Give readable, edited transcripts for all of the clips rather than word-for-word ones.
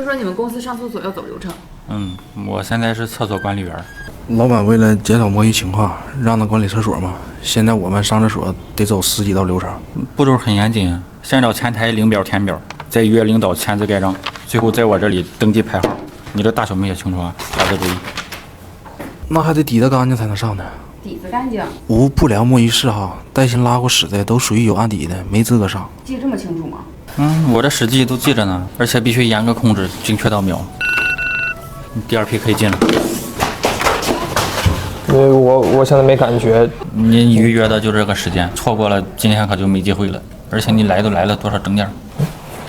就说你们公司上厕所要走流程。我现在是厕所管理员。老板为了减少模拟情况，让他管理厕所嘛。现在我们上厕所得走10几道流程，步骤很严谨，先找前台领表填表，再约领导签字盖章，最后在我这里登记排号。你这大小们也清楚啊，下次注意。那还得底子干净才能上呢。底子干净，无不良莫于嗜好，带薪拉过屎的都属于有案底的，没资格上。记得这么清楚吗？我这史记都记着呢，而且必须严格控制，精确到秒。第2批可以进了。我现在没感觉。你预约的就这个时间，错过了今天可就没机会了。而且你来都来了，多少整点。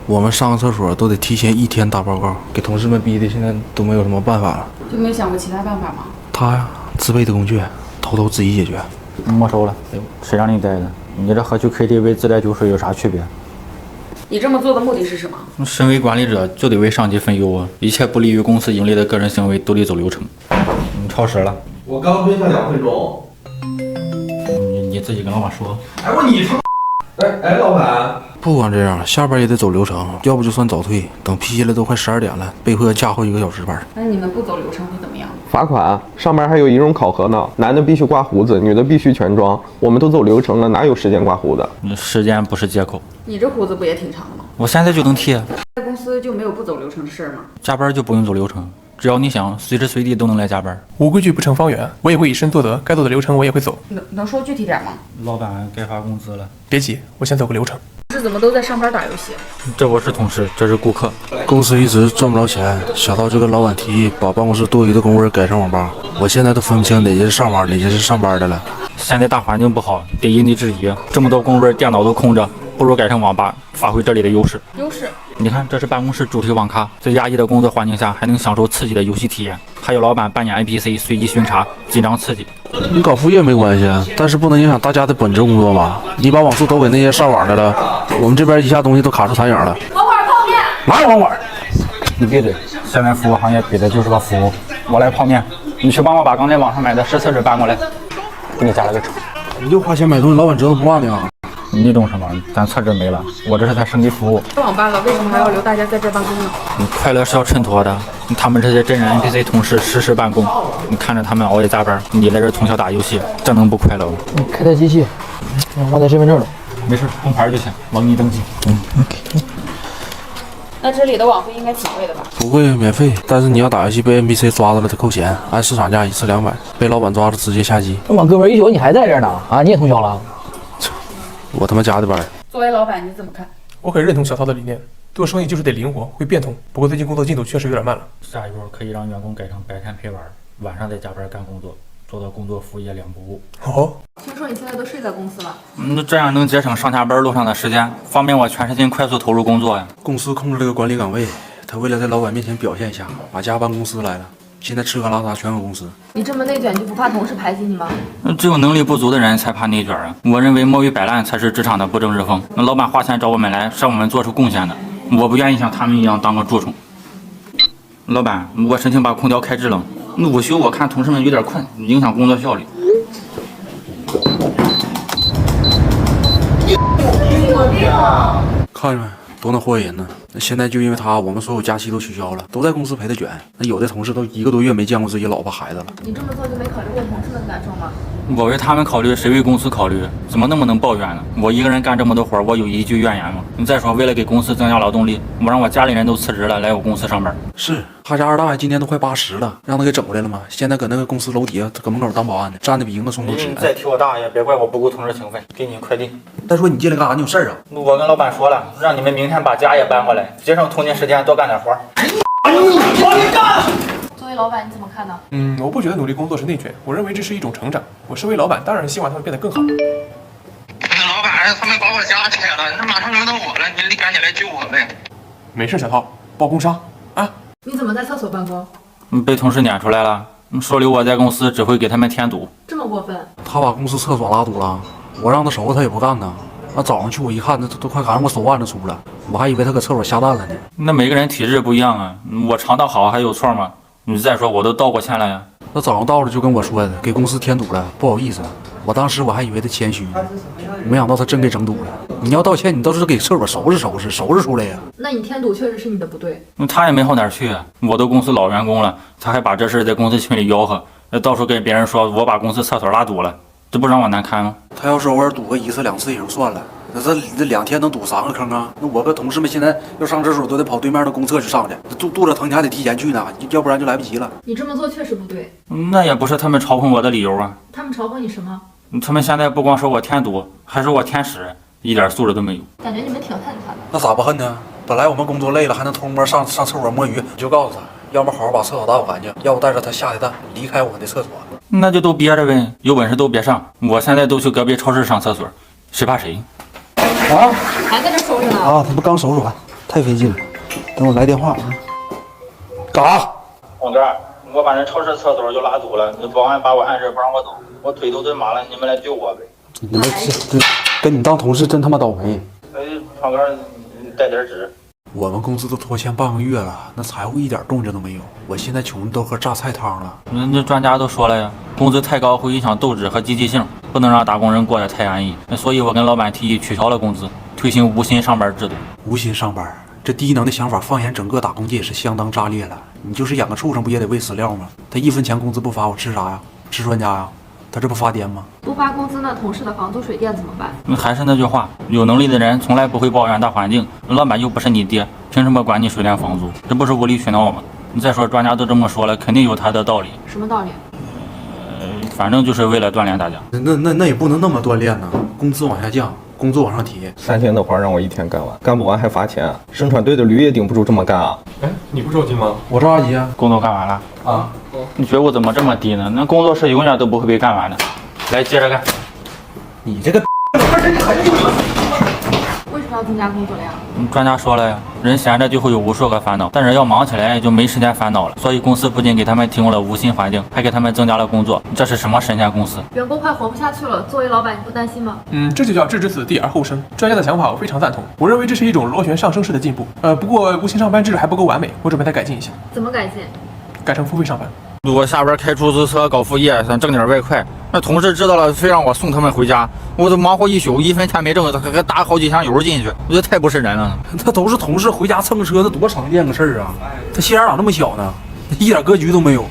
我们上个厕所都得提前1天打报告，给同事们逼的现在都没有什么办法了。就没想过其他办法吗？他呀，自备的工具，偷偷自己解决。没收了。谁让你带的？你这和去 KTV 自带酒水有啥区别？你这么做的目的是什么？身为管理者就得为上级分忧啊！一切不利于公司盈利的个人行为都得走流程。你超时了。我刚蹲下2分钟。你自己跟老板说。哎，你他妈！哎，老板。不光这样，下班也得走流程，要不就算早退。等批下来都快12点了，备课加好1个小时班。那你们不走流程会怎么样？罚款，上面还有仪容考核呢。男的必须刮胡子，女的必须全妆。我们都走流程了，哪有时间刮胡子？时间不是借口。你这胡子不也挺长的吗？我现在就能剃。在公司就没有不走流程的事吗？加班就不用走流程，只要你想，随时随地都能来加班。无规矩不成方圆，我也会以身作则，该走的流程我也会走。能说具体点吗？老板该发工资了。别急，我先走个流程。是怎么都在上班打游戏？这不是同事，这是顾客。公司一直赚不着钱，小道就跟老板提议把办公室多余的工位改成网吧。我现在都分不清哪些是上网，哪些是上班的了。现在大环境不好，得因地制宜。这么多工位，电脑都空着，不如改成网吧，发挥这里的优势。优势？你看，这是办公室主题网咖，在压抑的工作环境下，还能享受刺激的游戏体验。还有老板扮演 NPC 随机巡查，紧张刺激。你搞副业没关系，但是不能影响大家的本职工作吧？你把网速都给那些上网的了，我们这边一下东西都卡出残影了。网管泡面？哪有网管？你闭嘴！现在服务行业比的就是个服务。我来泡面，你去帮我把刚才网上买的湿厕纸搬过来，给你加了个秤。你就花钱买东西，老板知道不骂你啊？你懂什么？咱厕纸没了，我这是在升级服务。开网吧了，为什么还要留大家在这办公呢？你快乐是要衬托的，他们这些真人 NPC 同事实时办公，你看着他们熬夜加班，你在这通宵打游戏，这能不快乐吗？开台机器，忘带身份证了。没事，红牌就行，我给你登记。那这里的网费应该挺贵的吧？不贵，免费。但是你要打游戏被 NPC 抓到了，得扣钱，按市场价1次200，被老板抓了直接下机。我哥们儿一宿你还在这儿呢啊？你也通宵了？我他妈加的班。作为老板，你怎么看？我很认同小涛的理念，做生意就是得灵活，会变通。不过最近工作进度确实有点慢了。下一步可以让员工改成白天陪玩，晚上再加班干工作，做到工作服务业2不误。哦，听说你现在都睡在公司了？那这样能节省上下班路上的时间，方便我全身心快速投入工作呀。公司空出了个管理岗位，他为了在老板面前表现一下，把加班公司来了。现在吃喝拉撒全我公司。你这么内卷，就不怕同事排挤你吗？只有能力不足的人才怕内卷啊！我认为摸鱼摆烂才是职场的不正之风。那老板花钱找我们来，是让我们做出贡献的。我不愿意像他们一样当个蛀虫。老板，我申请把空调开制冷。午休我看同事们有点困，影响工作效率。看着没，多能祸人呢！那现在就因为他，我们所有假期都取消了，都在公司陪他卷。那有的同事都1个多月没见过自己老婆孩子了。你这么做就没考虑过同事们的感受吗？我为他们考虑，谁为公司考虑？怎么那么能抱怨呢？我一个人干这么多活，我有一句怨言吗？你再说，为了给公司增加劳动力，我让我家里人都辞职了，来我公司上班。是他家二大爷今年都快80了，让他给整回来了吗？现在搁那个公司楼底下，搁门口当保安呢，站的比赢个松头纸。再提我大爷，别怪我不顾同事情分。给你快递。再说你进来干啥？你有事儿啊？我跟老板说了，让你们明天把家也搬回来，节省通勤时间，多干点活。作为老板，你怎么看呢？我不觉得努力工作是内卷，我认为这是一种成长。我身为老板，当然希望他们变得更好。老板，他们把我家拆了，那马上轮到我了，你赶紧来救我呗。没事，小涛，报工伤啊。你怎么在厕所办公？被同事撵出来了，说留我在公司只会给他们添堵。这么过分？他把公司厕所拉堵了，我让他收拾他也不干呢。那早上去我一看，那都快赶上我手腕子粗了，我还以为他搁厕所下蛋了呢。那每个人体质不一样啊，我肠道好还有错吗？你再说我都道过歉了呀。他早上到了就跟我说的，给公司添堵了，不好意思。我当时我还以为他谦虚呢。没想到他真给整堵了。你要道歉，你倒是给厕所收拾收拾，收拾出来呀。那你添堵确实是你的不对。他也没好哪儿去啊，我都公司老员工了，他还把这事在公司群里吆喝，到处跟别人说我把公司厕所拉堵了，这不让我难堪吗？他要是偶尔堵个1次2次也就算了，那这2天能堵3个坑啊？那我跟同事们现在要上厕所都得跑对面的公厕去上去，肚子疼你还得提前去呢，要不然就来不及了。你这么做确实不对。那也不是他们嘲讽我的理由啊。他们嘲讽你什么？他们现在不光说我添堵，还说我添屎，一点素质都没有。感觉你们挺恨他的。那咋不恨呢？本来我们工作累了，还能偷摸上厕所摸鱼，你就告诉他，要么好好把厕所打扫干净，要不带着他下一蛋离开我的厕所。那就都憋着呗，有本事都别上。我现在都去隔壁超市上厕所，谁怕谁？啊还在这收拾呢？啊！他不刚收拾完，太费劲了。等我来电话。干啥？王哥，我把人超市厕所就拉堵了，保安把我按着不让我走，我腿都蹲麻了，你们来救我呗。你们跟你当同事真他妈倒霉。王哥，带点纸。我们公司都拖欠半个月了，那财务一点动静都没有。我现在穷的都喝榨菜汤了。人家专家都说了呀，工资太高会影响斗志和积极性，不能让打工人过得太安逸。所以我跟老板提议取消了工资，推行无薪上班制度。无薪上班，这低能的想法放眼整个打工界也是相当炸裂了。你就是养个畜生不也得喂饲料吗？他1分钱工资不发，我吃啥呀？吃专家呀？他这不发癫吗？不发工资，那同事的房租水电怎么办？还是那句话，有能力的人从来不会抱怨大环境。老板又不是你爹，凭什么管你水电房租？这不是无理取闹吗？再说专家都这么说了，肯定有他的道理。什么道理？反正就是为了锻炼大家。那也不能那么锻炼呢，工资往下降，工作往上提。3天的活让我1天干完，干不完还罚钱。生产队的驴也顶不住这么干啊！哎，你不着急吗？我着急啊！工作干完了啊，你觉悟怎么这么低呢？那工作是永远都不会被干完的。来，接着干。你这个为什么要增加工作量？专家说了呀，人闲着就会有无数个烦恼，但人要忙起来就没时间烦恼了。所以公司不仅给他们提供了无薪环境，还给他们增加了工作。这是什么神仙公司？员工快活不下去了，作为老板你不担心吗？这就叫置之死地而后生。专家的想法我非常赞同，我认为这是一种螺旋上升式的进步。不过无薪上班制还不够完美，我准备再改进一下，怎么改进？改成付费上班。我下边开出租车搞副业，想挣点外快。那同事知道了，非让我送他们回家，我都忙活一宿，1分钱没挣，还打好几箱油进去，我觉得太不是人了。他都是同事回家蹭车，那多常见个事儿啊！他心眼咋那么小呢？一点格局都没有。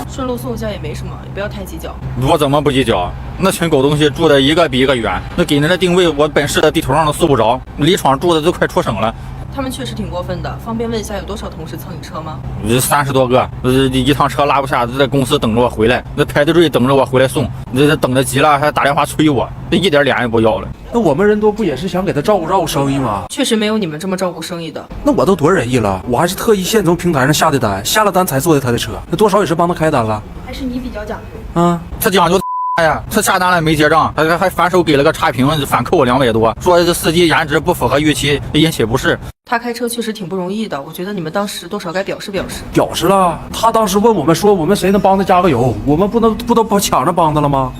顺路送一下也没什么，也不要太计较。我怎么不计较？那群狗东西住的一个比一个远，那给人的定位我本市的地图上都搜不着，离厂住的都快出省了。他们确实挺过分的，方便问一下有多少同事蹭你车吗？30多个，一趟车拉不下，在公司等着我回来，那排着队等着我回来送，这等着急了还打电话催我，这一点脸也不要了。那我们人多不也是想给他照顾生意吗？确实没有你们这么照顾生意的。那我都多仁义了，我还是特意先从平台上下的单，下了单才坐的他的车，那多少也是帮他开单了。还是你比较讲究。他讲究。哎呀，他下单了没结账，他还反手给了个差评，反扣我200多，说这司机颜值不符合预期，引起不适。他开车确实挺不容易的，我觉得你们当时多少该表示表示。表示了，他当时问我们说我们谁能帮他加个油，我们不都抢着帮他了吗？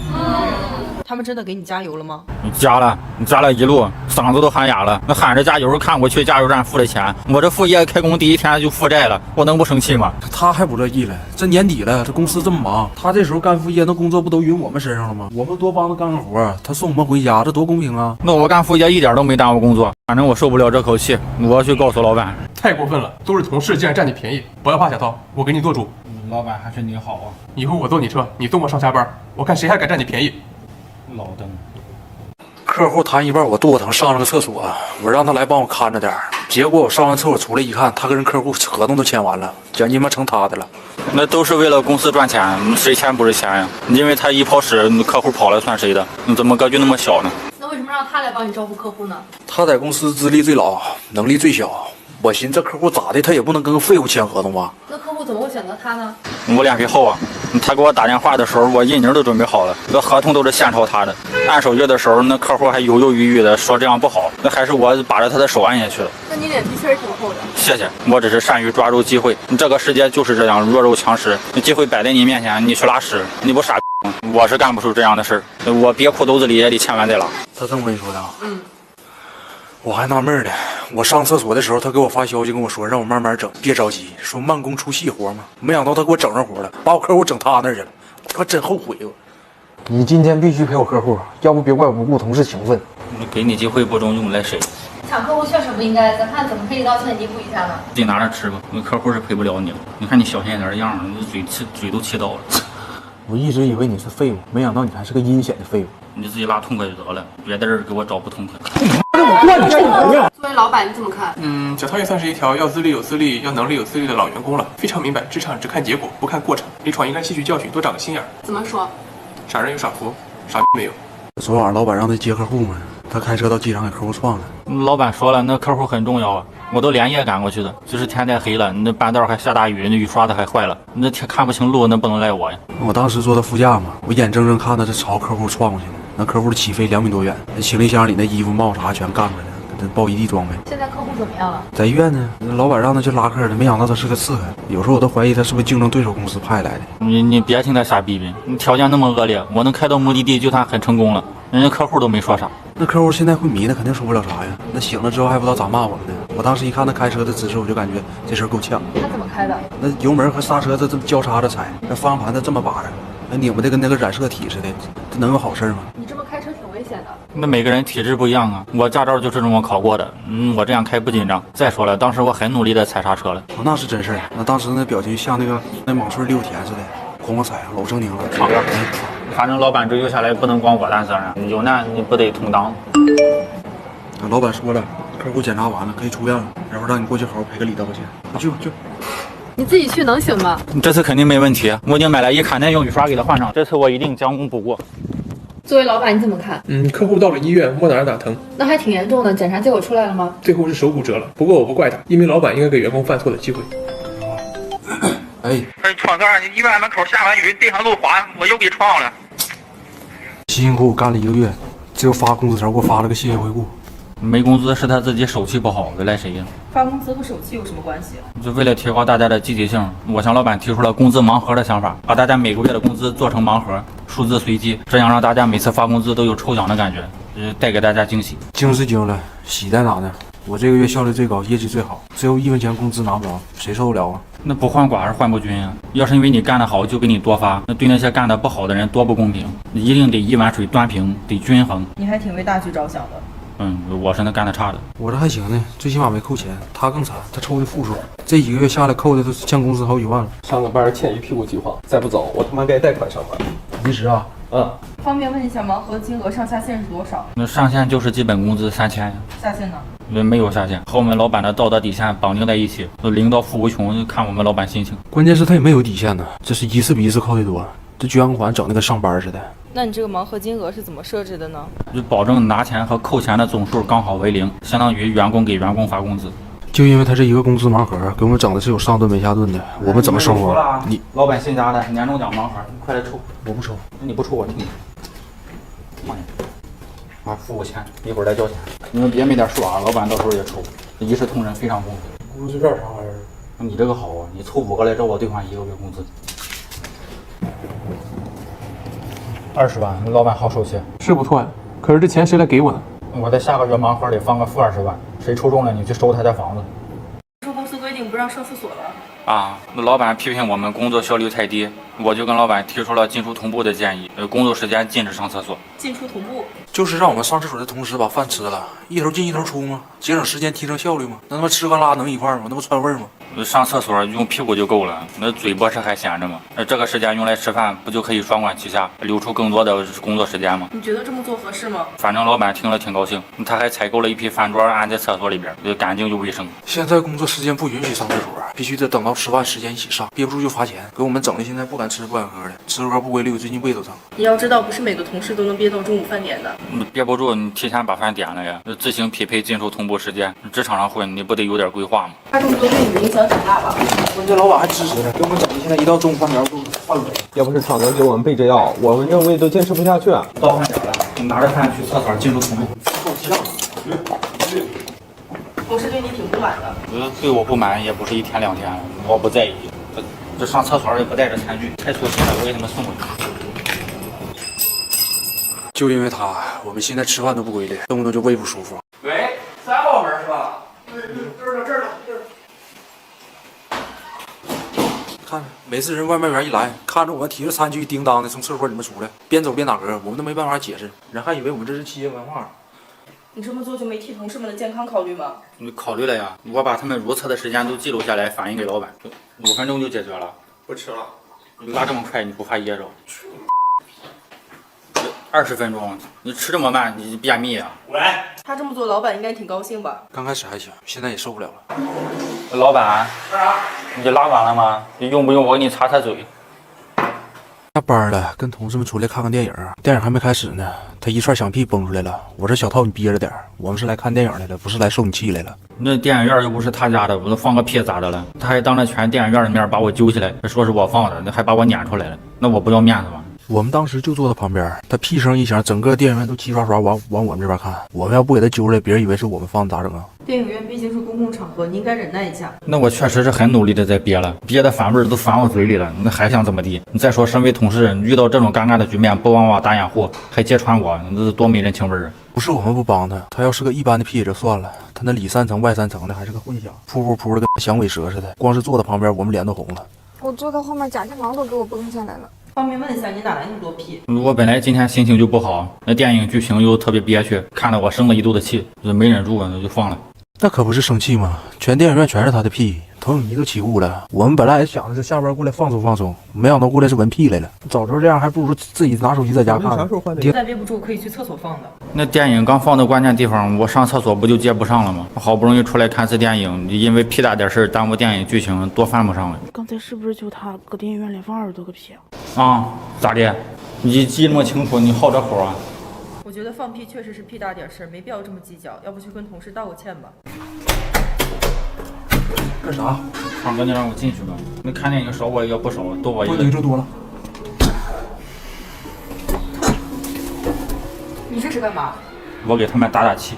他们真的给你加油了吗？加了一路，嗓子都喊哑了。那喊着加油，看我去加油站付的钱。我这副业开工第1天就负债了，我能不生气吗？他还不乐意了，这年底了，这公司这么忙，他这时候干副业，那工作不都匀我们身上了吗？我们多帮他干个活，他送我们回家，这多公平啊！那我干副业一点都没耽误工作，反正我受不了这口气，我要去告诉老板。太过分了，都是同事，竟然占你便宜！不要怕，小涛，我给你做主。老板还是你好啊！以后我坐你车，你送我上下班，我看谁还敢占你便宜。老登。客户谈一半，我肚子疼，上了个厕所，我让他来帮我看着点。结果我上完厕所出来一看，他跟人客户合同都签完了，奖金嘛成他的了。那都是为了公司赚钱，谁钱不是钱呀？因为他一跑屎，客户跑了算谁的？怎么格局那么小呢？那为什么让他来帮你照顾客户呢？他在公司资历最老，能力最小。我寻思这客户咋的，他也不能跟个废物签合同吧？那客户怎么会选择他呢？我脸皮厚啊！他给我打电话的时候，我印名都准备好了，这合同都是现抄他的。按手续的时候，那客户还犹犹豫豫的说这样不好，那还是我把着他的手按下去了。那你脸皮确实挺厚的。谢谢，我只是善于抓住机会。这个世界就是这样，弱肉强食。机会摆在你面前，你去拉屎，你不傻逼？我是干不出这样的事儿，我憋裤兜子里也得千万再拉。他这么跟你说的？我还纳闷呢，我上厕所的时候，他给我发消息跟我说，让我慢慢整，别着急，说慢工出细活嘛。没想到他给我整上活了，把我客户整他那儿去了，我真后悔。你今天必须陪我客户，要不别怪我不顾同事情分。给你机会不中用来谁？抢客户确实不应该，咱看怎么可以道歉弥补一下呢？自己拿着吃吧，那客户是陪不了你了。你看你小心眼的样儿，你嘴都气到了。我一直以为你是废物，没想到你还是个阴险的废物。你自己拉痛快就得了，别在这儿给我找不痛快。作为老板，你怎么看？小涛也算是一条要资历有资历、要能力有资历的老员工了，非常明白职场只看结果不看过程，离闯应该吸取教训，多长个心眼儿。怎么说？傻人有傻福，傻没有。昨晚老板让他接客户嘛，他开车到机场给客户撞了。老板说了，那客户很重要啊，我都连夜赶过去的。就是天太黑了，那半道还下大雨，那雨刷子还坏了，那天看不清路，那不能赖我呀。我当时坐在副驾嘛，我眼睁睁看着这朝客户撞过去的，那客户起飞2米多远，那行李箱里那衣服帽啥全干出来了，给他爆一地装备。现在客户怎么样了？在医院呢，老板让他去拉客的，没想到他是个刺客。有时候我都怀疑他是不是竞争对手公司派来的。你别听他瞎逼逼，你条件那么恶劣，我能开到目的地就算很成功了，人家客户都没说啥。那客户现在昏迷呢，肯定说不了啥呀。那醒了之后还不知道咋骂我们呢。我当时一看他开车的姿势，我就感觉这事儿够呛。他怎么开的？那油门和刹车这么交叉着踩，那方向盘他这么把着，那拧巴的跟那个染色体似的，这能有好事吗？你这么开车挺危险的。那每个人体质不一样啊，我驾照就是这么考过的。我这样开不紧张。再说了，当时我很努力的踩刹车了。那是真事儿。那当时那表情像那莽村6天似的，哐哐踩，老狰狞了。反正老板追究下来不能光我担责任，有难你不得同当。老板说了，客户检查完了可以出院了，然后让你过去好好赔个礼道歉。去。你自己去能行吗？这次肯定没问题，我已经买了一卡耐用雨刷给他换上，这次我一定将功补过。作为老板，你怎么看？客户到了医院，摸哪儿哪疼，那还挺严重的，检查结果出来了吗？最后是手骨折了。不过我不怪他，一名老板应该给员工犯错的机会。哎，闯这儿，你医院门口下完雨，地上路滑，我又给撞了。辛辛苦苦干了1个月，只有发工资条给我发了个谢谢回顾。没工资是他自己手气不好，赖谁呀？发工资和手气有什么关系？就为了提高大家的积极性，我向老板提出了工资盲盒的想法，把大家每个月的工资做成盲盒，数字随机，这样让大家每次发工资都有抽奖的感觉，带给大家惊喜。惊是惊了，喜在哪呢？我这个月效率最高，业绩最好，最后1分钱工资拿不着，谁受得了啊？那不换寡是换不均呀！要是因为你干得好就给你多发，那对那些干得不好的人多不公平。你一定得一碗水端平，得均衡。你还挺为大局着想的。我是那干得差的。我这还行呢，最起码没扣钱。他更惨，他抽的负数，这几个月下来扣的都欠工资好几万了。上个班欠一屁股计划，再不走我他妈该贷款上班。离职啊？方便问一下盲盒金额上下限是多少？那上限就是基本工资3000呀。下限呢？没有下限，和我们老板的道德底线绑定在一起，领导富无穷，看我们老板心情。关键是他也没有底线呢，这是一次比一次扣的多，这捐款整的跟上班似的。那你这个盲盒金额是怎么设置的呢？就保证拿钱和扣钱的总数刚好为0，相当于员工给员工发工资。就因为他这一个工资盲盒，给我们整的是有上顿没下顿的，我们怎么生活？你老板新加的年终奖盲盒，你快来抽！我不抽，那你不抽我听你。付我钱，一会儿来交钱。你们别没点数啊，老板到时候也抽，一视同仁，非常公平。工资券啥玩意儿？你这个好啊，你凑5个来找我兑换1个月工资。20万，老板好手气。是不错呀，可是这钱谁来给我呢？我在下个月盲盒里放个负20万，谁抽中了你去收他的房子。说公司规定不让上厕所了。那老板批评我们工作效率太低，我就跟老板提出了进出同步的建议，工作时间禁止上厕所。进出同步？就是让我们上厕所的同时把饭吃了，一头进一头出吗？节省时间，提升效率吗？那他妈吃和拉能一块吗？那不串味吗？上厕所用屁股就够了，那嘴不是还闲着吗？这个时间用来吃饭，不就可以双管齐下，留出更多的工作时间吗？你觉得这么做合适吗？反正老板听了挺高兴，他还采购了一批饭桌安在厕所里边，干净又卫生。现在工作时间不允许上厕所，必须得等到吃饭时间一起上，憋不住就罚钱，给我们整的现在不敢吃不敢喝的，吃喝不规律，最近胃都疼。你要知道，不是每个同事都能憋到中午饭点的。憋不住你提前把饭点了呀，自行匹配进出同步时间。职场上混你不得有点规划吗？他这么做对你的影响挺大吧？关键老板还支持呢，给我们整的现在一到中午饭点都饭了。要不是厂子给我们备这药，我们这胃都坚持不下去。到饭点了，你拿着饭去厕所进出同步。同事对你挺不满的。对我不满也不是1天2天，我不在意。这上厕所也不带着餐具，太粗心了，我给他们送过去。就因为他，我们现在吃饭都不规律，动不动就胃不舒服。喂，3号门是吧？这儿呢。看每次人外卖员一来，看着我们提着餐具叮当的从厕所里面出来，边走边打嗝，我们都没办法解释，人还以为我们这是企业文化。你这么做就没替同事们的健康考虑吗？你考虑了呀，我把他们如厕的时间都记录下来，反映给老板，5分钟就解决了。不吃了。你拉这么快，你不怕噎着？20分钟，你吃这么慢，你便秘啊？喂，他这么做，老板应该挺高兴吧？刚开始还行，现在也受不了了。老板，你拉完了吗？你用不用我给你擦擦嘴？下班了，跟同事们出来看看电影，电影还没开始呢，他一串响屁崩出来了。我说小涛，你憋着点，我们是来看电影来了，不是来受你气来了。那电影院又不是他家的，我都放个屁咋的了？他还当着全电影院的面把我揪起来，说是我放的，那还把我撵出来了，那我不要面子吗？我们当时就坐他旁边，他屁声一响，整个电影院都齐刷刷往我们这边看。我们要不给他揪出来，别人以为是我们放的，咋整啊？电影院毕竟是公共场合，你应该忍耐一下。那我确实是很努力的在憋了，憋的反味都反我嘴里了，那还想怎么地？你再说，身为同事，遇到这种尴尬的局面，不帮我打掩护，还揭穿我，那是多没人情味儿！不是我们不帮他，他要是个一般的屁也就算了，他那里3层外3层的，还是个混响，噗噗噗的跟响尾蛇似的，光是坐他旁边，我们脸都红了。我坐到后面，假睫毛都给我崩下来了。方便问一下，你哪来那么多屁？我本来今天心情就不好，那电影剧情又特别憋屈，看得我生了一肚子气，就没忍住，那就放了。那可不是生气吗？全电影院全是他的屁，投影仪都起雾了。我们本来想的是下班过来放松放松，没想到过来是闻屁来了。早知道这样，还不如自己拿手机在家看。实在憋不住，可以去厕所放的。那电影刚放的关键地方，我上厕所不就接不上了吗？好不容易出来看次电影，因为屁大点事耽误电影剧情，多犯不上了。刚才是不是就他搁电影院里放20多个屁啊？啊，咋的？你记那么清楚，你好这口啊？我觉得放屁确实是屁大点事儿，没必要这么计较，要不去跟同事道个歉吧。干啥？胖哥，你让我进去吧。那看电影少我一个不少，多我一个。这多了。你这是干嘛？我给他们打打气。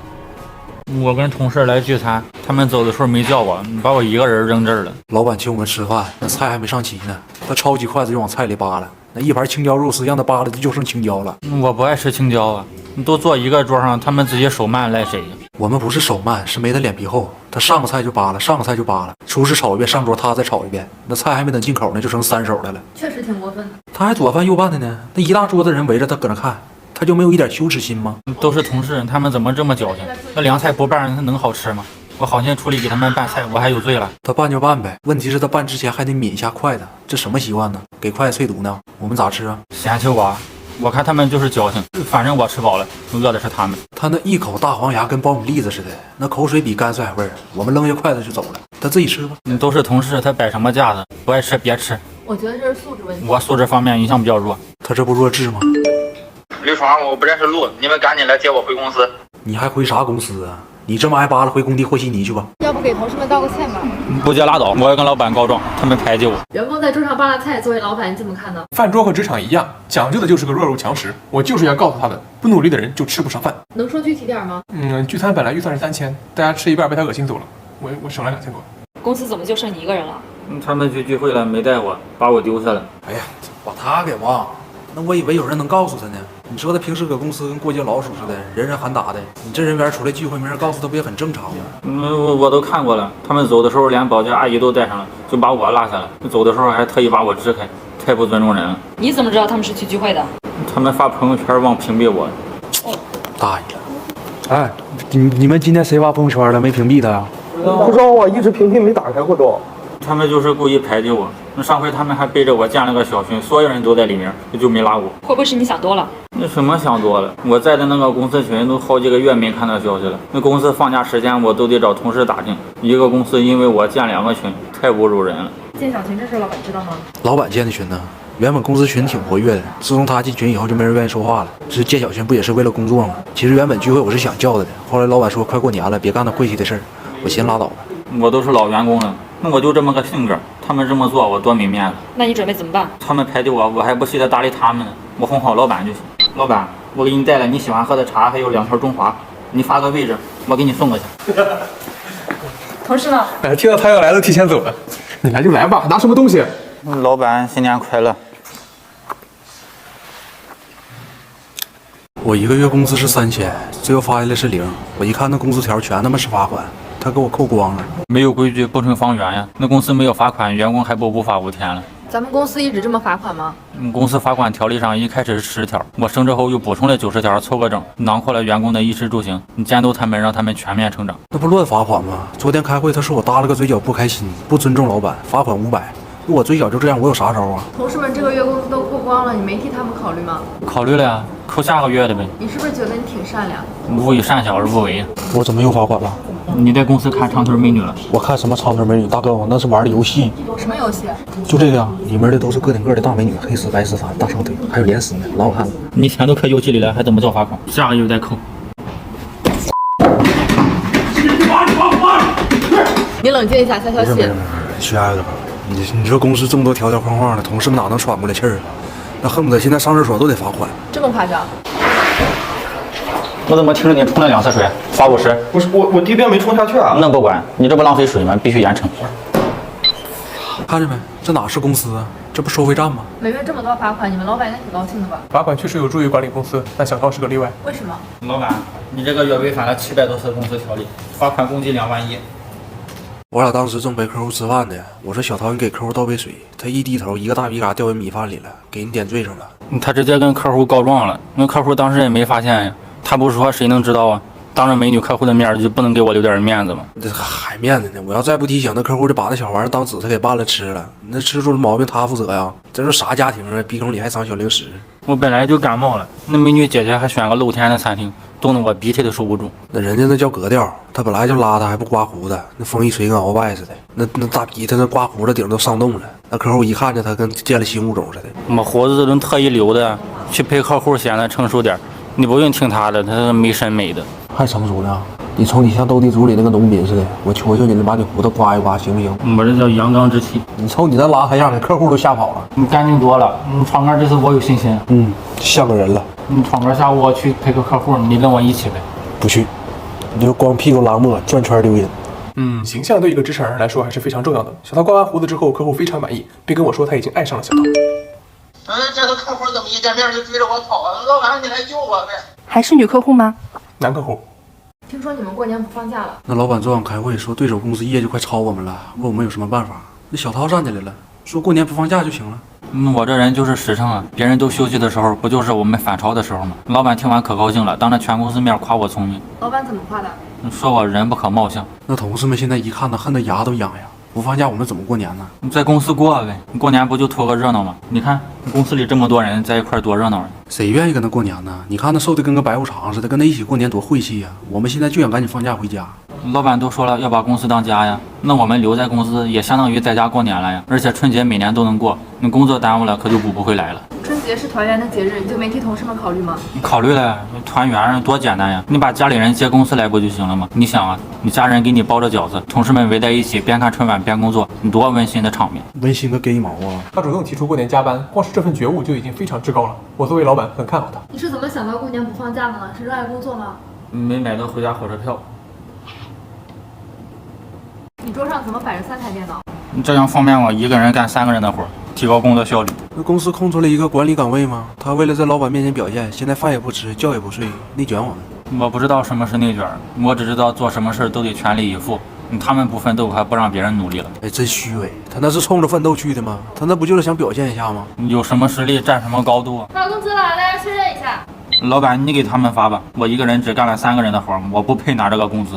我跟同事来聚餐，他们走的时候没叫我，把我一个人扔这儿了。老板请我们吃饭，那菜还没上齐呢，他抄起筷子就往菜里扒了。那一盘青椒肉丝让他扒了的就剩青椒了。我不爱吃青椒啊。你都坐一个桌上，他们自己手慢赖谁呀？我们不是手慢，是没他脸皮厚。他上个菜就扒了，上个菜就扒了。厨师炒一遍，上桌他再炒一遍。那菜还没等进口呢，就成3手的了。确实挺过分的。他还左翻右拌的呢，那一大桌子人围着他搁那看，他就没有一点羞耻心吗？都是同事，他们怎么这么矫情？那凉菜不拌，它能好吃吗？我好心处理给他们拌菜，我还有罪了？他拌就拌呗，问题是他拌之前还得抿一下筷子，这什么习惯呢？给筷子淬毒呢？我们咋吃啊？嫌弃我？我看他们就是矫情，反正我吃饱了，饿的是他们。他那一口大黄牙跟苞米粒子似的，那口水比干蒜还味儿。我们扔下筷子就走了，他自己吃吧。你都是同事，他摆什么架子？不爱吃别吃。我觉得这是素质问题。我素质方面一向比较弱。他这不弱智吗？刘爽，我不认识路，你们赶紧来接我回公司。你还回啥公司啊？你这么爱扒拉，回工地和稀泥去吧。要不给同事们道个歉吧？不接拉倒，我要跟老板告状，他们排挤我。员工在桌上扒拉菜，作为老板你怎么看呢？饭桌和职场一样，讲究的就是个弱肉强食。我就是要告诉他们，不努力的人就吃不上饭。能说具体点吗？聚餐本来预算是3000，大家吃一半被他恶心走了，我省了2000多。公司怎么就剩你一个人了？他们去聚会了，没带我，把我丢下了。哎呀，把他给忘了。那我以为有人能告诉他呢。你说他平时搁公司跟过街老鼠似的，人人喊打的。你这人缘出来聚会没人告诉他，不也很正常吗？我都看过了，他们走的时候连保洁阿姨都带上了，就把我落下了。走的时候还特意把我支开，太不尊重人了。你怎么知道他们是去聚会的？他们发朋友圈忘屏蔽我。大爷，哎，你们今天谁发朋友圈了？没屏蔽他呀？不知道啊，一直屏蔽没打开过都。他们就是故意排挤我。那上回他们还背着我建了个小群，所有人都在里面，就没拉我。会不会是你想多了？那什么想多了？我在的那个公司群都好几个月没看到消息了。那公司放假时间我都得找同事打听。一个公司因为我建2个群，太侮辱人了。建小群这事老板知道吗？老板建的群呢？原本公司群挺活跃的，自从他进群以后就没人愿意说话了。这建小群不也是为了工作吗？其实原本聚会我是想叫他的，后来老板说快过年了，别干那晦气的事儿，我寻拉倒吧。我都是老员工了，那我就这么个性格，他们这么做我多没面子。那你准备怎么办？他们排挤我，我还不稀得搭理他们呢。我哄好老板就行。老板，我给你带了你喜欢喝的茶，还有2条中华，你发个位置，我给你送过去。同事呢？哎，听到他要来都提前走了。你来就来吧，拿什么东西？老板，新年快乐。我1个月工资是3000，最后发下来是0。我一看那工资条全他妈是罚款。他给我扣光了。没有规矩不成方圆呀。那公司没有罚款，员工还不无法无天了。咱们公司一直这么罚款吗？公司罚款条例上一开始是10条，我升职后又补充了90条，凑个整，囊括了员工的衣食住行，你监督他们，让他们全面成长。那不乱罚款吗？昨天开会，他说我耷了个嘴角不开心，不尊重老板，罚款500。我嘴角就这样，我有啥招啊？同事们这个月工资都扣光了，你没替他们考虑吗？考虑了呀，扣下个月的呗。你是不是觉得你挺善良？勿以善小而不为。我怎么又罚款了？你在公司看长腿美女了？我看什么长腿美女？大哥，我那是玩的游戏。什么游戏？就这个呀，里面的都是个顶个的大美女，黑丝白丝衫，大长腿，还有连丝呢，老好看了。你钱都搁游戏里了，还怎么叫罚款？下个月再扣。你冷静一下，消消气。亲爱的，你说公司这么多条条框框的，同事们哪能喘过来气儿啊？那恨不得现在上厕所都得罚款。这么夸张？我怎么听着你冲了2次水，罚50？不是我第一遍没冲下去啊。那不管，你这不浪费水吗？必须严惩。看见没？这哪是公司啊？这不收费站吗？每月这么多罚款，你们老板应该挺高兴的吧？罚款确实有助于管理公司，但小涛是个例外。为什么？老板，你这个月违反了700多次公司条例，罚款共计2万1。我俩当时正陪客户吃饭呢，我说小涛，你给客户倒杯水，他一低头，一个大鼻嘎掉进米饭里了，给你点罪上了。他直接跟客户告状了，那客户当时也没发现呀，他不是说谁能知道啊？当着美女客户的面就不能给我留点面子吗？这还面子呢！我要再不提醒，那客户就把那小玩意儿当紫菜给拌了吃了。那吃出了毛病，他负责呀！这是啥家庭啊？鼻孔里还长小零食。我本来就感冒了，那美女姐姐还选个露天的餐厅，冻得我鼻涕都收不住。那人家那叫格调，他本来就邋遢，还不刮胡子，那风一吹跟鳌拜似的。那大鼻涕那刮胡子顶都上冻了。那客户一看见他，跟见了新物种似的。我胡子都特意留的，去陪客户显得成熟点。你不用听他的，他是没审美的。还成熟呢？你瞅你像斗地主里那个农民似的，我求求你把你胡子刮一刮行不行？我这叫阳刚之气。你瞅你那邋遢样，给客户都吓跑了。你干净多了，闯哥这次我有信心。像个人了。闯哥下午我去陪个客户，你跟我一起呗。不去，你就光屁股拉磨，转圈溜人。形象对一个职场人来说还是非常重要的。小涛刮完胡子之后，客户非常满意，并跟我说他已经爱上了小涛。这个客户怎么一见面就追着我跑啊？老板，你来救我呗！还是女客户吗？男客户。听说你们过年不放假了？那老板昨晚开会说，对手公司业绩快超我们了，问我们有什么办法。那小涛站起来了，说过年不放假就行了。我这人就是实诚啊，别人都休息的时候，不就是我们反超的时候吗？老板听完可高兴了，当着全公司面夸我聪明。老板怎么夸的？说我人不可貌相。那同事们现在一看他，恨得牙都痒痒。不放假我们怎么过年呢？你在公司过呗，过年不就图个热闹吗？你看公司里这么多人在一块多热闹啊！谁愿意跟他过年呢？你看他瘦的跟个白虎肠似的，跟他一起过年多晦气呀！我们现在就想赶紧放假回家。老板都说了要把公司当家呀，那我们留在公司也相当于在家过年了呀。而且春节每年都能过，你工作耽误了可就补不回来了。春节是团圆的节日，你就没替同事们考虑吗？你考虑了，团圆多简单呀！你把家里人接公司来不就行了吗？你想啊，你家人给你包着饺子，同事们围在一起边看春晚边工作，你多温馨的场面！温馨个鸡毛啊！他主动提出过年加班，光是这份觉悟就已经非常至高了。我作为老板很看好他。你是怎么想到过年不放假的呢？是热爱工作吗？没买到回家火车票。你桌上怎么摆着3台电脑？这样方便我一个人干3个人的活，提高工作效率。那公司空出了一个管理岗位吗？他为了在老板面前表现，现在饭也不吃，觉也不睡，内卷我们。我不知道什么是内卷，我只知道做什么事都得全力以赴。他们不奋斗，还不让别人努力了。哎，真虚伪！他那是冲着奋斗去的吗？他那不就是想表现一下吗？有什么实力站什么高度？发工资了，大家确认一下。老板，你给他们发吧，我一个人只干了3个人的活，我不配拿这个工资。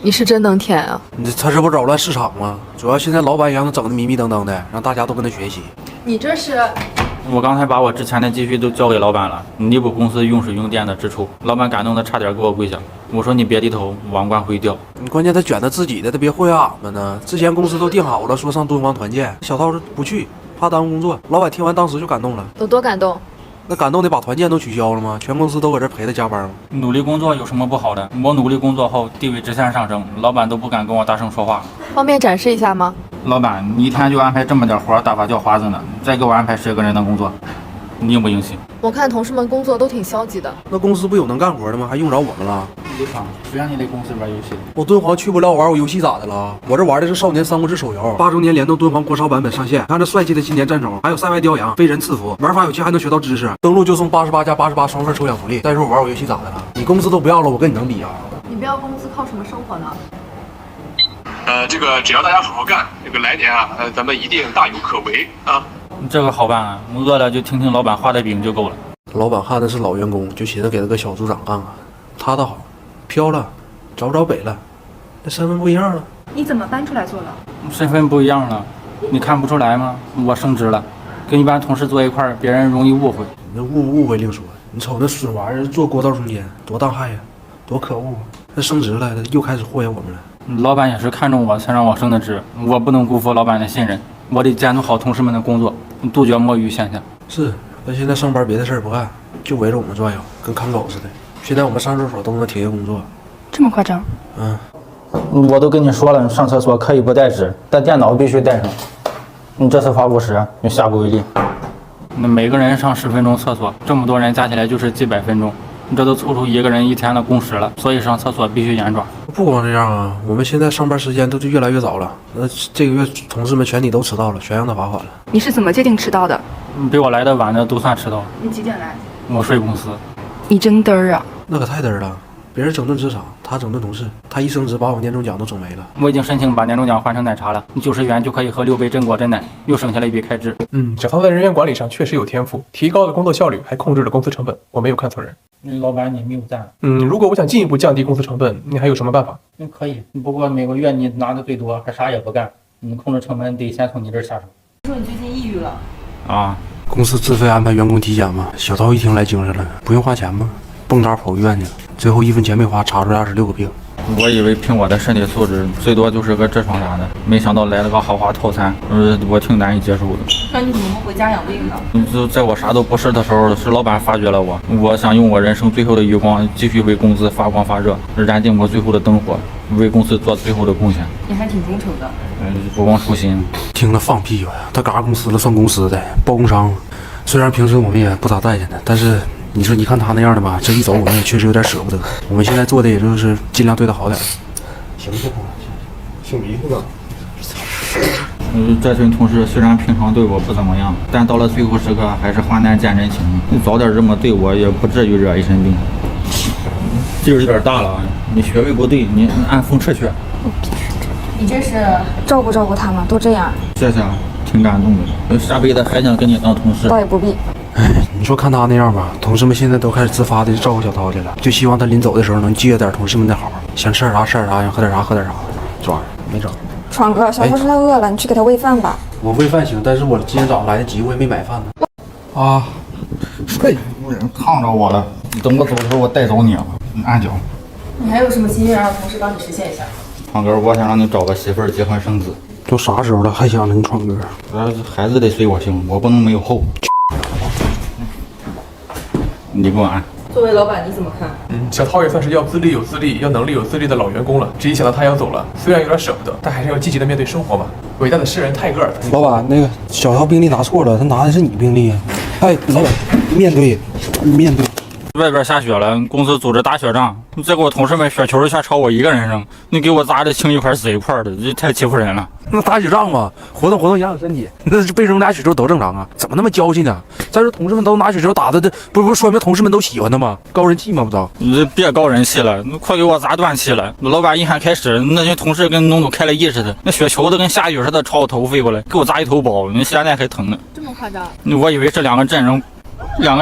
你是真能舔啊！他这不扰乱市场吗？主要现在老板让他整的迷迷瞪瞪的，让大家都跟他学习。你这是……我刚才把我之前的积蓄都交给老板了，弥补公司用水用电的支出。老板感动的差点给我跪下。我说你别低头，王冠会掉。你关键他卷他自己的，他别祸害俺们呢。之前公司都定好了，说上敦煌团建，小涛说不去，怕耽误工作。老板听完当时就感动了。有多感动？那感动得把团建都取消了吗？全公司都搁这陪他加班吗？努力工作有什么不好的？我努力工作后地位直线上升，老板都不敢跟我大声说话。方便展示一下吗？老板，你一天就安排这么点活，打发叫花子呢？再给我安排10个人的工作，你应不应行？我看同事们工作都挺消极的。那公司不有能干活的吗？还用着我们了？李爽，谁让你在公司玩游戏？我敦煌去不了玩我游戏咋的了？我这玩的是少年三国志手游，8周年联动敦煌国潮版本上线。看这帅气的青年战种，还有塞外雕羊、飞人赐福，玩法有趣还能学到知识。登录就送88+88双份抽奖福利。再说我玩我游戏咋的了？你公司都不要了，我跟你能比啊？你不要工资靠什么生活呢？这个只要大家好好干，这个来年啊，咱们一定大有可为啊。这个好办啊，饿了就听听老板画的饼就够了。老板看的是老员工，就寻思给他个小组长干干。他倒好，飘了，找不着北了，那身份不一样了。你怎么搬出来做了？身份不一样了，你看不出来吗？我升职了，跟一般同事坐一块儿，别人容易误会。那误会另说，你瞅那损玩意儿坐过道中间，多当害呀，多可恶啊！那升职了，他又开始祸害我们了。老板也是看中我才让我升的职，我不能辜负老板的信任，我得监督好同事们的工作，杜绝摸鱼现象。是，他现在上班别的事儿不干，就围着我们转悠，跟看狗似的。现在我们上厕所都能停下工作。这么夸张？嗯，我都跟你说了，上厕所可以不带纸，但电脑必须带上。你这次发50，就下不为例。那每个人上10分钟厕所，这么多人加起来就是几百分钟，这都凑出一个人一天的工时了。所以上厕所必须严抓。不光这样啊，我们现在上班时间都是越来越早了。这个月同事们全体都迟到了，全让他罚款了。你是怎么界定迟到的？比我来的晚的都算迟到。你几点来？我睡公司。你真嘚儿啊！那可太嘚儿了，别人整顿职场，他整顿同事，他一升职把我年终奖都整没了。我已经申请把年终奖换成奶茶了，90元就可以喝6杯榛果真奶，又省下了一笔开支。小曹在人员管理上确实有天赋，提高了工作效率，还控制了公司成本，我没有看错人。老板，你没有赞。如果我想进一步降低公司成本，你还有什么办法？可以，不过每个月你拿的最多，还啥也不干，控制成本得先从你这儿下手。说你最近抑郁了啊？公司自费安排员工体检嘛，小涛一听来精神了，不用花钱吗？蹦跶跑医院去了，最后1分钱没花，查出来26个病。我以为凭我的身体素质，最多就是个痔疮啥的，没想到来了个豪华套餐，我挺难以接受的。那你怎么不回家养病呢？就在我啥都不是的时候，是老板发掘了我，我想用我人生最后的余光，继续为公司发光发热，燃尽我最后的灯火，为公司做最后的贡献。你还挺忠诚的。不忘初心。听了放屁吧，他嘎公司了算公司的，报工伤。虽然平时我们也不咋待见他，但是你说你看他那样的吧，这一走我们也确实有点舍不得。我们现在做的也就是尽量对他好点。行，挺迷糊的。这群同事虽然平常对我不怎么样，但到了最后时刻还是患难见真情。你早点这么对我，也不至于惹一身病。劲儿有点大了，你穴位不对，你按风斥去。你这是照顾照顾他们，都这样。谢谢，挺感动的。下辈子还想跟你当同事。倒也不必。你说看他那样吧，同事们现在都开始自发的照顾小涛去了，就希望他临走的时候能记着点同事们的好，想吃点啥吃点啥，想喝点啥喝点啥。这玩意儿没整。闯哥，小涛说他饿了，你去给他喂饭吧。我喂饭行，但是我今天早上来得及，我也没买饭呢。啊，睡，烫着我了。你等我走的时候，我带走你，按脚。你还有什么心愿让同事帮你实现一下？闯哥，我想让你找个媳妇儿，结婚生子。都啥时候了，还想着你闯哥？孩子得随我姓，我不能没有后。你给我按。作为老板，你怎么看？小涛也算是要资历有资历、要能力有资历的老员工了。只一想到他要走了，虽然有点舍不得，但还是要积极的面对生活嘛。伟大的诗人泰戈尔。老板，那个小涛病历拿错了，他拿的是你病历。哎，老板，面对。外边下雪了，公司组织打雪仗，再给我同事们雪球全朝我一个人扔，你给我砸的青一块死一块的，这太欺负人了。那打雪仗嘛，活动养身体，那被扔俩雪球都正常啊，怎么那么娇气呢？再说同事们都拿雪球打的，这不说明同事们都喜欢他吗？高人气吗？不知道。你别高人气了，快给我砸断气了！老板一喊开始，那些同事跟农都开了意似的，那雪球都跟下雨似的朝我头飞过来，给我砸一头包，你现在还疼呢。这么夸张？我以为这两个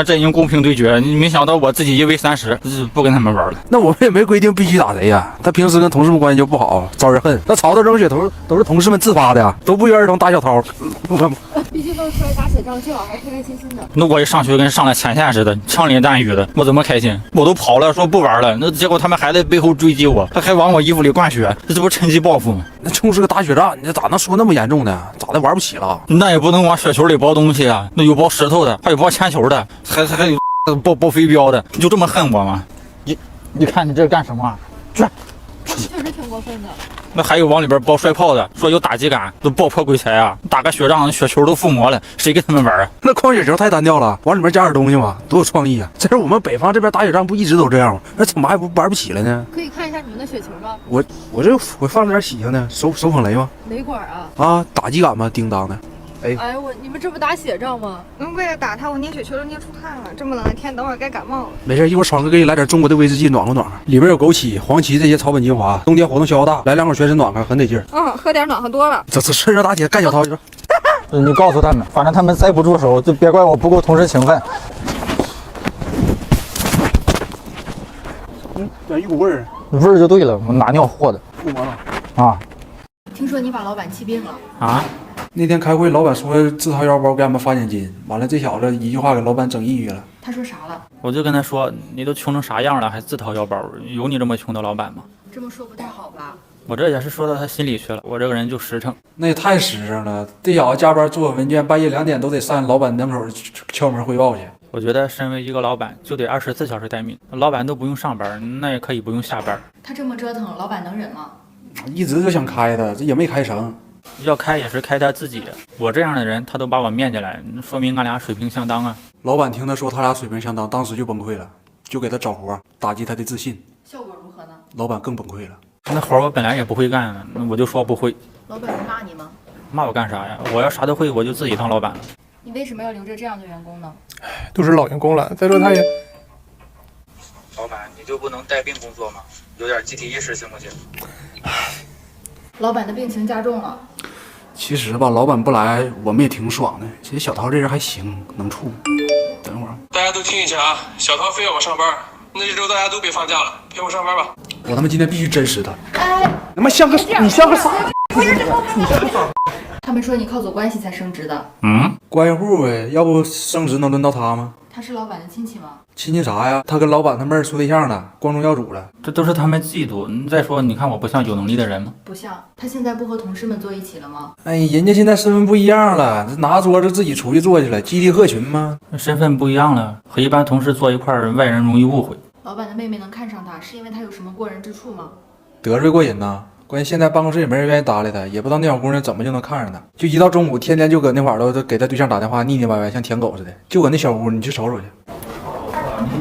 阵营公平对决，你没想到我自己1v30，不跟他们玩了。那我们也没规定必须打谁呀，他平时跟同事们关系就不好，招人恨。那曹操扔雪头都是同事们自发的呀，都不约而同打小涛。必须都出来打雪仗，最好还开开心心的。那我一上学跟上了前线似的，枪林弹雨的，我怎么开心？我都跑了，说不玩了，那结果他们还在背后追击我，他还往我衣服里灌血，这不趁机报复吗？那就是个打雪仗，你咋能说那么严重呢？咋的玩不起了？那也不能往雪球里包东西啊，那有包石头的，还有包铅球的，还有包飞镖的，你就这么恨我吗？你看你这干什么啊？这确实挺过分的。那还有往里边包摔炮的，说有打击感，都爆破鬼才啊！打个雪仗，雪球都覆膜了，谁跟他们玩啊？那矿雪球太单调了，往里面加点东西嘛，多有创意啊！这是我们北方这边打雪仗不一直都这样吗？那怎么还不玩不起了呢？可以看一下你们的雪球吗？我放了点喜庆的，手捧雷吗？雷管啊！啊，打击感吗？叮当的。哎呦你们这不打血仗吗？为了打他，我捏血球都捏出汗了。这么冷的天，等会儿该感冒了。没事，一会儿爽哥给你来点中国的威士忌暖和暖和，里边有枸杞、黄芪这些草本精华，冬天活动消耗大，来2口全身暖和，很得劲儿。喝点暖和多了。这趁热打铁干小涛去吧。你告诉他们，反正他们再不住手，就别怪我不够同事情分。咋一股味儿？味儿就对了，我哪尿和的？不完了啊！听说你把老板气病了啊？那天开会，老板说自掏腰包给俺们发现金，完了这小子一句话给老板整抑郁了。他说啥了？我就跟他说，你都穷成啥样了，还自掏腰包，有你这么穷的老板吗？这么说不太好吧？我这也是说到他心里去了，我这个人就实诚。那也太实诚了，这小子加班做文件，半夜2点都得上老板门口敲门汇报去。我觉得身为一个老板，就得24小时待命，老板都不用上班，那也可以不用下班。他这么折腾，老板能忍吗？一直就想开他，这也没开成。要开也是开他自己的，我这样的人他都把我面进来，说明俺俩水平相当啊。老板听他说他俩水平相当，当时就崩溃了，就给他找活，打击他的自信。效果如何呢？老板更崩溃了。那活我本来也不会干，我就说不会。老板骂你吗？骂我干啥呀？我要啥都会，我就自己当老板了。你为什么要留着这样的员工呢？都是老员工了，再说他也……老板，你就不能带病工作吗？有点集体意识行不行？老板的病情加重了。其实吧，老板不来，我们也挺爽的。其实小涛这人还行，能处。等会儿，大家都听一下啊，小涛非要我上班，那这周大家都别放假了，陪我上班吧。我他妈今天必须真实他。哎，他妈像个你像个啥？他们说你靠走关系才升职的。关系户呗，要不升职能轮到他吗？他是老板的亲戚吗？亲戚啥呀？他跟老板他妹儿处对象呢，光宗耀祖了。这都是他们嫉妒。再说，你看我不像有能力的人吗？不像。他现在不和同事们坐一起了吗？哎，人家现在身份不一样了，拿桌子自己出去坐去了，集体合群吗？身份不一样了，和一般同事坐一块儿，外人容易误会。老板的妹妹能看上他，是因为他有什么过人之处吗？得罪过人呐。关键现在办公室也没人愿意搭理他，也不知道那小姑娘怎么就能看上他。就一到中午，天天就搁那块儿都给他对象打电话，腻腻歪歪，像舔狗似的。就搁那小屋，你去瞅瞅去。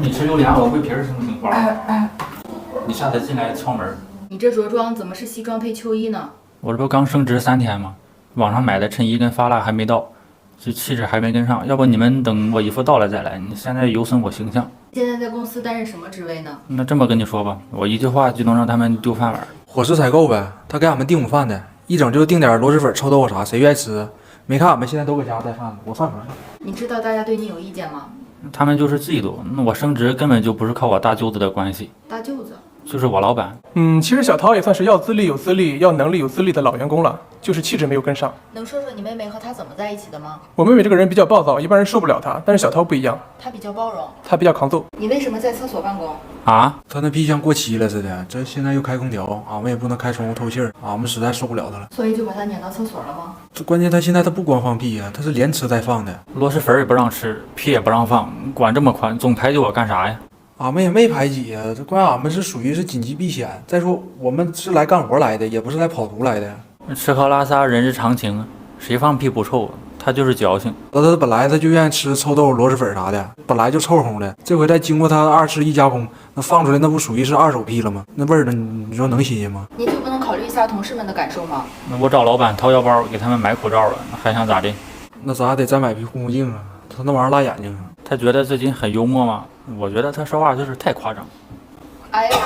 你吃榴莲，我烩皮儿行不行？你下次进来敲门。你这着装怎么是西装配秋衣呢？我这不刚升职3天吗？网上买的衬衣跟发蜡还没到，这气质还没跟上。要不你们等我衣服到了再来。你现在有损我形象。现在在公司担任什么职位呢？那这么跟你说吧，我一句话就能让他们丢饭碗。伙食采购呗，他给俺们订午饭的，一整就订点螺蛳粉、臭豆腐啥，谁愿意吃？没看俺们现在都搁家带饭呢，我饭盒上。你知道大家对你有意见吗？他们就是嫉妒，那我升职根本就不是靠我大舅子的关系。大舅子就是我老板。其实小涛也算是要资历有资历，要能力有资历的老员工了，就是气质没有跟上。能说说你妹妹和他怎么在一起的吗？我妹妹这个人比较暴躁，一般人受不了她，但是小涛不一样，她比较包容，她比较抗揍。你为什么在厕所办公？啊？他那脾气像过期了似的，这现在又开空调，俺们也不能开窗户透气儿，俺们实在受不了他了。所以就把他撵到厕所了吗？这关键他现在他不光放屁呀，他是连吃带放的。螺蛳粉也不让吃，屁也不让放，管这么宽，总排挤我干啥呀？俺们也没排挤呀，这关键俺们是属于是紧急避险。再说我们是来干活来的，也不是来跑图来的。吃喝拉撒人之常情，谁放屁不臭？他就是矫情。他本来他就愿意吃臭豆腐、螺蛳粉啥的，本来就臭烘的。这回再经过他2次1加工，那放出来那不属于是2手屁了吗？那味儿呢？你说能新鲜吗？你就不能考虑一下同事们的感受吗？那我找老板掏腰包给他们买口罩了，还想咋的？那咱还得再买批护目镜啊！他那玩意儿辣眼睛啊！他觉得自己很幽默吗？我觉得他说话就是太夸张。哎呀，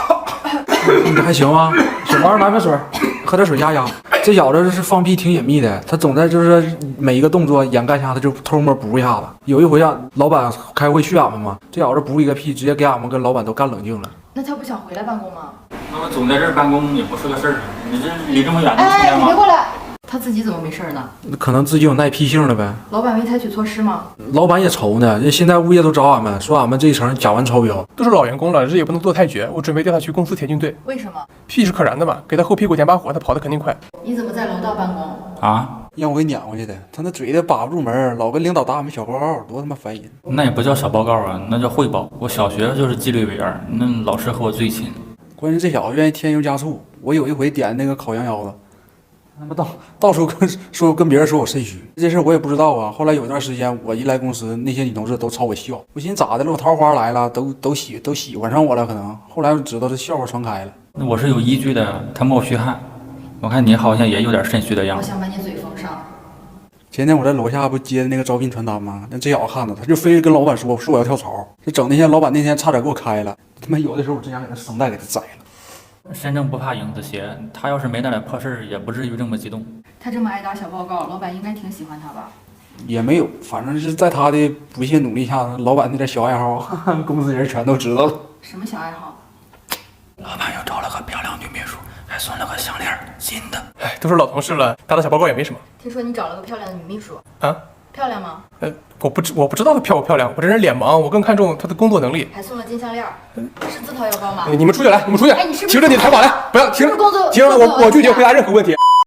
你这还行吗？小王来瓶水，喝点水压压。这小子是放屁挺隐秘的，他总在就是每一个动作眼干下他就偷摸补一下子。有一回啊，老板开会去俺们嘛，这小子补一个屁，直接给俺们跟老板都干冷静了。那他不想回来办公吗？那我总在这儿办公也不是个事儿啊！你这离这么远，哎，你别过来！他自己怎么没事呢？可能自己有耐屁性了呗。老板没采取措施吗？老板也愁呢，现在物业都找俺们，说俺们这一层假完超标。都是老员工了，这也不能做太绝。我准备调他去公司铁军队。为什么？屁是可燃的嘛，给他后屁股点把火，他跑得肯定快。你怎么在楼道办公？啊？让我给撵过去的。他那嘴的把不住门，老跟领导打俺们小报告，多他妈烦人。那也不叫小报告啊，那叫汇报。我小学就是纪律委员，那老师和我最亲。关键这小子愿意添油加醋。我有一回点那个烤羊腰子。他妈到处跟别人说我肾虚，这事我也不知道啊。后来有一段时间，我一来公司，那些女同事都朝我笑。我寻思咋的了？我桃花来了，都喜欢上我了，可能。后来我知道这笑话传开了。那我是有依据的，他冒虚汗。我看你好像也有点肾虚的样子。我想把你嘴封上。前天我在楼下不接的那个招聘传单吗？那这小子看着他就非跟老板说我要跳槽，这整那些老板那天差点给我开了。他妈有的时候我真想给他声带给他摘了。身正不怕影子斜，他要是没那点破事儿，也不至于这么激动。他这么爱打小报告，老板应该挺喜欢他吧？也没有，反正是在他的不懈努力下，老板那点小爱好，公司人全都知道了。什么小爱好？老板又找了个漂亮女秘书，还送了个项链，新的。哎，都是老同事了，打打小报告也没什么。听说你找了个漂亮的女秘书啊？漂亮吗？我不知道她漂不漂亮，我这人脸盲，我更看重她的工作能力。还送了金项链，是自掏腰包吗？你们出去来，你们出去，哎，你是不是停着你的采访来，不要停，工作停，我拒绝回答任何问题。